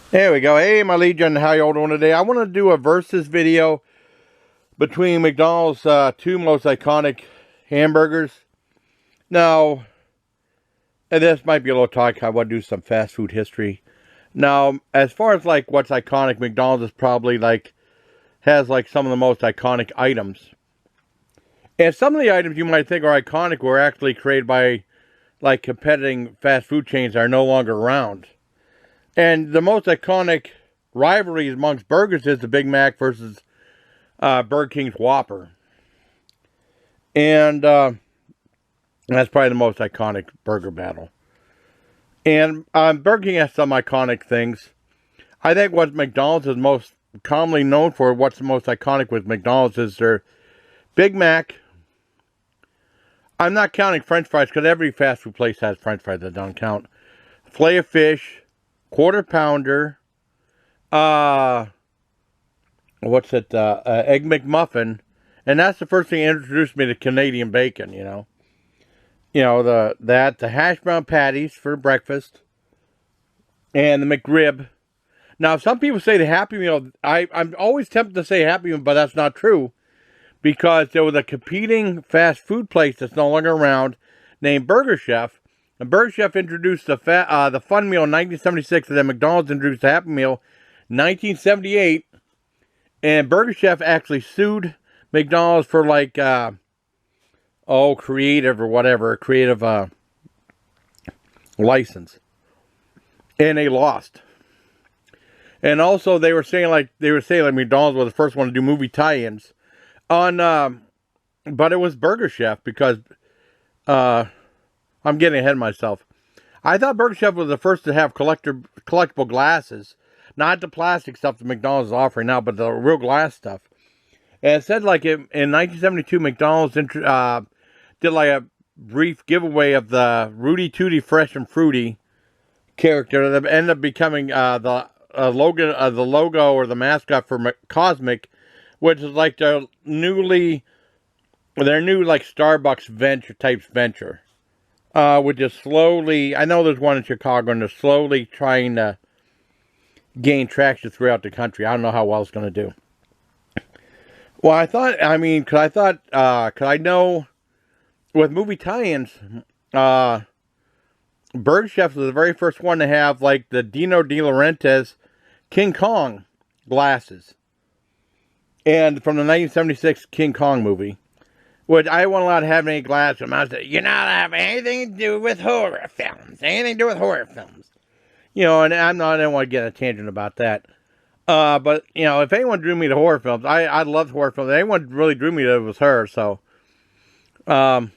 There we go. Hey, my legion, how y'all doing today? I want to do a versus video between McDonald's two most iconic hamburgers. Now, and this might be a little talk. I want to do some fast food history. Now, as far as like what's iconic, McDonald's is probably like has like some of the most iconic items. And some of the items you might think are iconic were actually created by like competing fast food chains that are no longer around. And the most iconic rivalry amongst burgers is the Big Mac versus Burger King's Whopper. And that's probably the most iconic burger battle. And Burger King has some iconic things. I think what McDonald's is most commonly known for, what's the most iconic with McDonald's, is their Big Mac. I'm not counting French fries because every fast food place has French fries that don't count. Filet of fish, quarter pounder, what's it, Egg McMuffin, and that's the first thing that introduced me to Canadian bacon, the hash brown patties for breakfast, and the McRib. Now, some people say the Happy Meal, I'm always tempted to say Happy Meal, but that's not true, because there was a competing fast food place that's no longer around named Burger Chef. And Burger Chef introduced the Fun Meal in 1976, and then McDonald's introduced the Happy Meal in 1978. And Burger Chef actually sued McDonald's for creative or whatever, creative license. And they lost. And also they were saying like McDonald's was the first one to do movie tie-ins on, but it was Burger Chef because I'm getting ahead of myself. I thought Burger Chef was the first to have collectible glasses. Not the plastic stuff that McDonald's is offering now, but the real glass stuff. And it said like in 1972, McDonald's did like a brief giveaway of the Rudy Tooty Fresh and Fruity character that ended up becoming the logo or the mascot for Cosmic, which is like their new like Starbucks venture. Which is slowly, I know there's one in Chicago, and they're slowly trying to gain traction throughout the country. I don't know how well it's going to do. Well, because I know with movie tie-ins, Burger Chef was the very first one to have like the Dino De Laurentiis King Kong glasses. And from the 1976 King Kong movie. Which I wasn't allowed to have any glasses. I said, you're not allowed to have anything to do with horror films. Anything to do with horror films. And I didn't want to get a tangent about that. But, if anyone drew me to horror films, I loved horror films. Anyone really drew me to it was her, so. I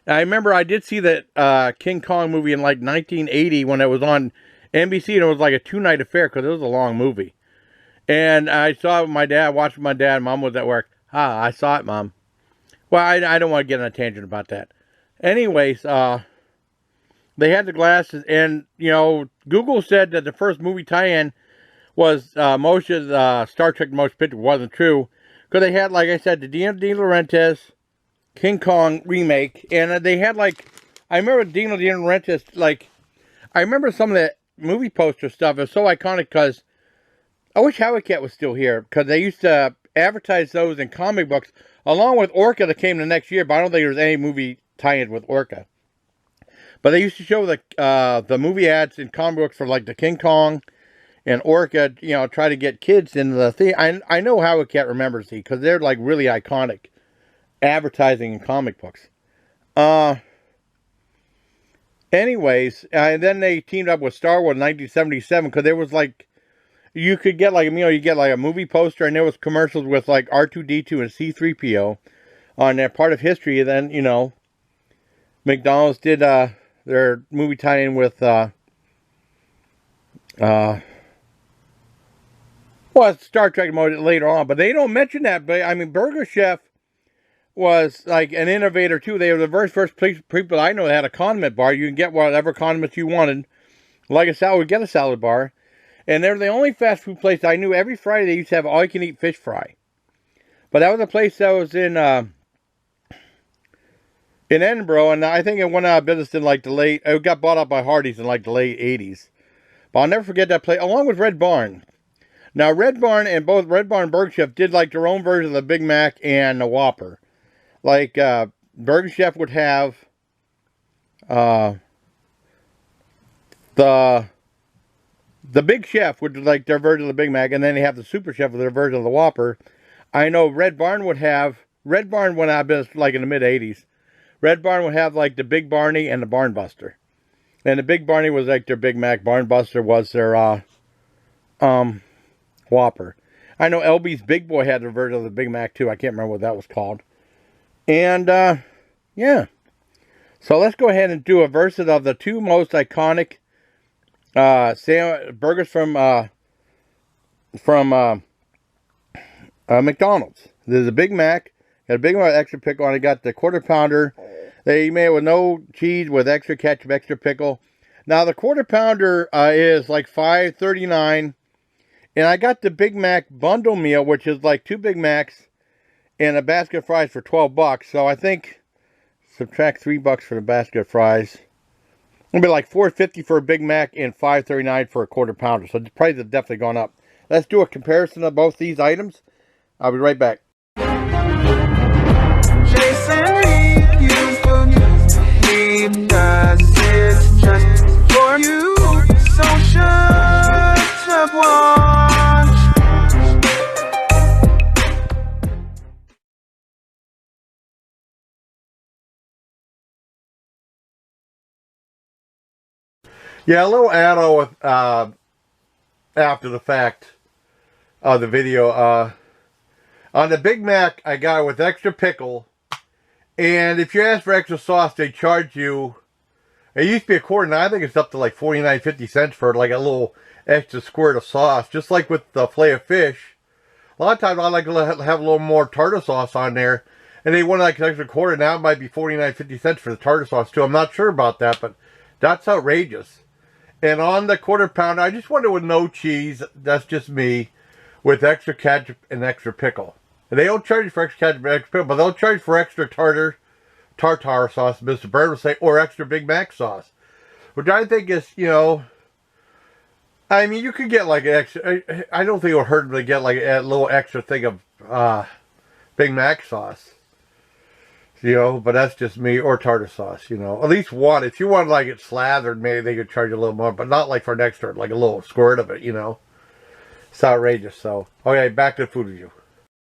remember I did see that King Kong movie in like 1980 when it was on NBC, and it was like a 2-night affair because it was a long movie. And I saw it with my dad, watched with my dad, Mom was at work. I saw it, Mom. Well, I don't want to get on a tangent about that. Anyways, they had the glasses, and, Google said that the first movie tie-in was Star Trek Motion Picture. Wasn't true. Because they had, like I said, the Dino De Laurentiis King Kong remake, and they had, I remember Dino De Laurentiis, I remember some of the movie poster stuff. It was so iconic because I wish Howard Cat was still here, because they used to advertise those in comic books, along with Orca that came the next year, but I don't think there was any movie tie-in with Orca. But they used to show the movie ads in comic books for like the King Kong and Orca, try to get kids into the theater. I know Howard Cat remembers these because they're like really iconic advertising in comic books. Anyways, and then they teamed up with Star Wars in 1977 because there was you could get you get like a movie poster, and there was commercials with like R2-D2 and C-3PO on that part of history. And then, McDonald's did their movie tie-in with Star Trek mode later on, but they don't mention that. But I mean, Burger Chef was like an innovator too. They were the very first people I know that had a condiment bar. You can get whatever condiments you wanted. Like a salad, get a salad bar. And they're the only fast food place I knew every Friday they used to have all-you-can-eat fish fry. But that was a place that was in Edinburgh, and I think it went out of business in it got bought up by Hardee's in the late 80s. But I'll never forget that place, along with Red Barn. Now, Red Barn and both Red Barn and Burger Chef did like their own version of the Big Mac and the Whopper. Like, Burger Chef would have the Big Chef would like their version of the Big Mac, and then they have the Super Chef with their version of the Whopper. I know Red Barn would have, Red Barn when I've been like in the mid-'80s, Red Barn would have like the Big Barney and the Barnbuster. And the Big Barney was like their Big Mac. Barnbuster was their Whopper. I know LB's Big Boy had their version of the Big Mac too. I can't remember what that was called. And yeah. So let's go ahead and do a version of the two most iconic burgers from McDonald's. There's a Big Mac. Got a Big Mac with extra pickle on it. Got the Quarter Pounder. They made it with no cheese, with extra ketchup, extra pickle. Now the Quarter Pounder is like $5.39, and I got the Big Mac bundle meal, which is like 2 Big Macs and a basket of fries for $12. So I think subtract $3 for the basket of fries. It'll be like $4.50 for a Big Mac and $5.39 for a Quarter Pounder. So the price has definitely gone up. Let's do a comparison of both these items. I'll be right back. Yeah, a little add-on with after the fact of the video. On the Big Mac, I got it with extra pickle. And if you ask for extra sauce, they charge you. It used to be $1.25. Now I think it's up to like 49.50 cents for like a little extra squirt of sauce. Just like with the fillet of fish. A lot of times I like to have a little more tartar sauce on there. And they want like an extra $1.25. Now it might be 49.50 cents for the tartar sauce too. I'm not sure about that, but that's outrageous. And on the Quarter Pounder, I just want it with no cheese. That's just me. With extra ketchup and extra pickle. And they don't charge you for extra ketchup and extra pickle, but they'll charge for extra tartar sauce, Mr. Bird would say, or extra Big Mac sauce. Which I think is, you know, I mean, you could get like an extra, I don't think it would hurt to get like a little extra thing of Big Mac sauce. You know, but that's just me, or tartar sauce, you know. At least one. If you want like it slathered, maybe they could charge you a little more, but not like for an extra, like a little squirt of it, you know. It's outrageous. So, okay, back to the food review.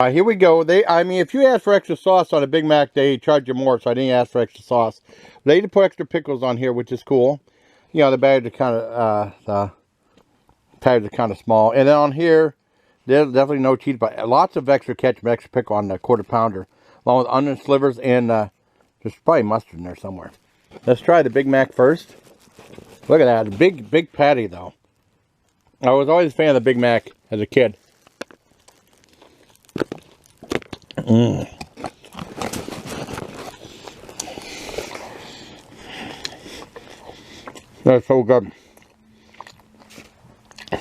Here we go. I mean, if you ask for extra sauce on a Big Mac, they charge you more, so I didn't ask for extra sauce. They did put extra pickles on here, which is cool. You know, the bags are kind of small. And then on here, there's definitely no cheese, but lots of extra ketchup and extra pickle on the Quarter Pounder. Along with onion slivers and there's probably mustard in there somewhere. Let's try the Big Mac first. Look at that. Big patty, though. I was always a fan of the Big Mac as a kid. That's so good.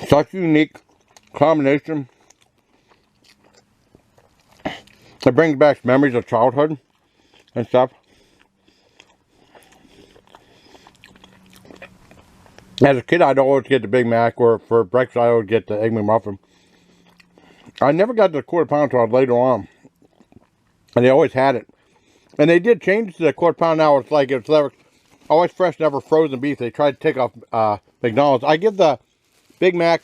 Such a unique combination. It brings back memories of childhood and stuff. As a kid, I'd always get the Big Mac, or for breakfast, I would get the Egg McMuffin. I never got the Quarter Pounder until later on. And they always had it. And they did change the Quarter Pounder now. It's like, it's never, always fresh, never frozen beef. They tried to take off McDonald's. I give the Big Mac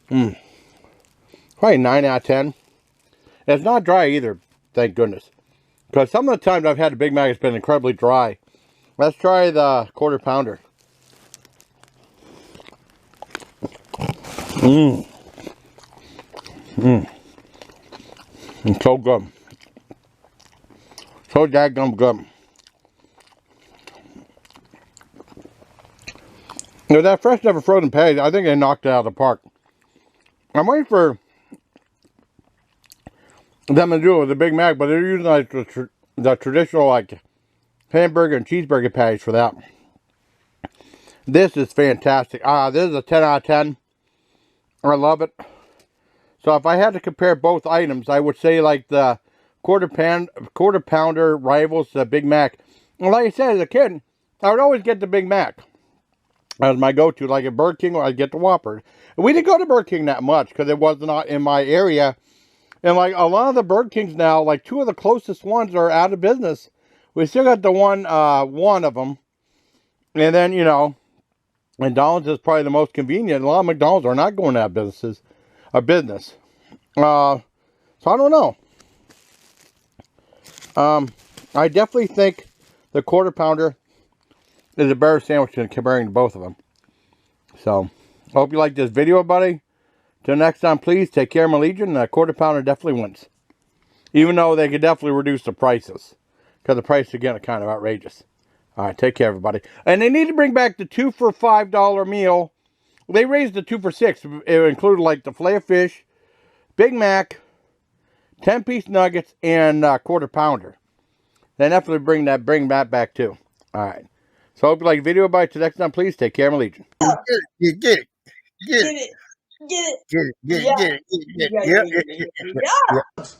probably 9 out of 10. It's not dry either, thank goodness. Because some of the times I've had a Big Mac, it's been incredibly dry. Let's try the Quarter Pounder. It's so good. So daggum good. With that fresh, never frozen patty, I think they knocked it out of the park. I'm waiting for them to do it with the Big Mac, but they're using like the traditional like hamburger and cheeseburger patties for that. This is fantastic. This is a 10 out of 10. I love it. So if I had to compare both items, I would say like the Quarter Pounder rivals the Big Mac. And like I said, as a kid, I would always get the Big Mac. as my go-to. Like at Burger King, I'd get the Whopper. And we didn't go to Burger King that much because it was not in my area. And like a lot of the Burger Kings now, like 2 of the closest ones are out of business. We still got the one of them. And then, you know, McDonald's is probably the most convenient. A lot of McDonald's are not going out of business. So I don't know. I definitely think the Quarter Pounder is a better sandwich than comparing to both of them. So, I hope you like this video, buddy. Till next time, please take care, my Legion. The Quarter Pounder definitely wins. Even though they could definitely reduce the prices. Because the prices, again, are kind of outrageous. Alright, take care, everybody. And they need to bring back the 2 for $5 meal. They raised the 2 for $6. It included, like, the filet of fish, Big Mac, 10-piece nuggets, and Quarter Pounder. They definitely bring that back, too. Alright. So, I hope you like the video, everybody. Till next time, please take care, my Legion. Get it. Get it. Yeah.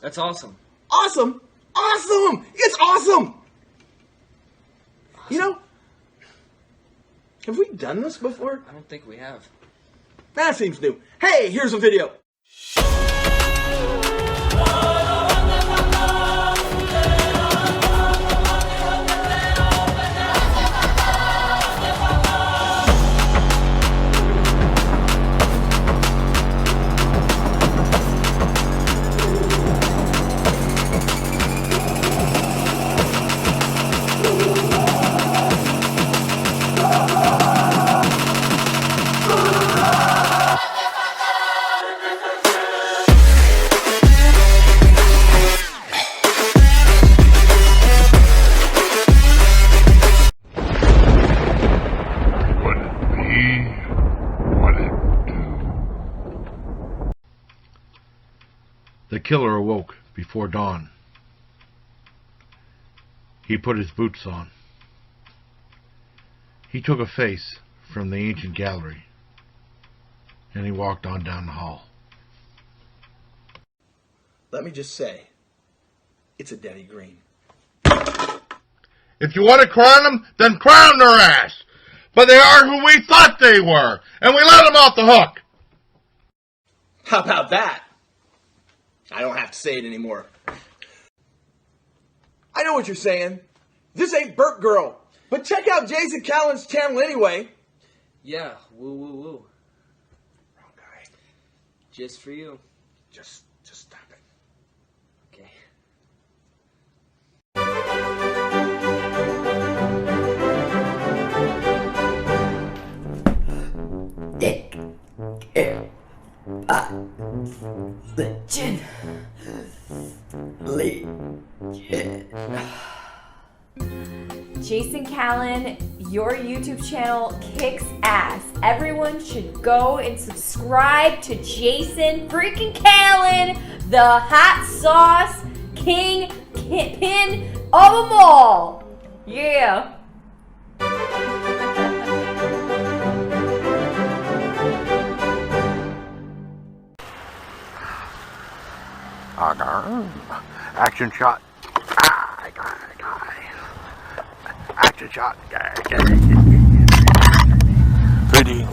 That's awesome. Awesome. It's awesome. You know, have we done this before? I don't think we have. That seems new. Hey, here's a video. The killer awoke before dawn. He put his boots on. He took a face from the ancient gallery, and he walked on down the hall. Let me just say, it's a Denny Green. If you want to crown them, then crown their ass. But they are who we thought they were, and we let them off the hook. How about that? I don't have to say it anymore. I know what you're saying. This ain't Burt Girl. But check out Jason Callan's channel anyway. Yeah, woo woo woo. Wrong guy. Just for you. Just stop it. Okay. Legend. Jason Callan, your YouTube channel kicks ass. Everyone should go and subscribe to Jason freaking Callan, the hot sauce king pin of them all. Yeah. Action shot. Action shot. Pretty.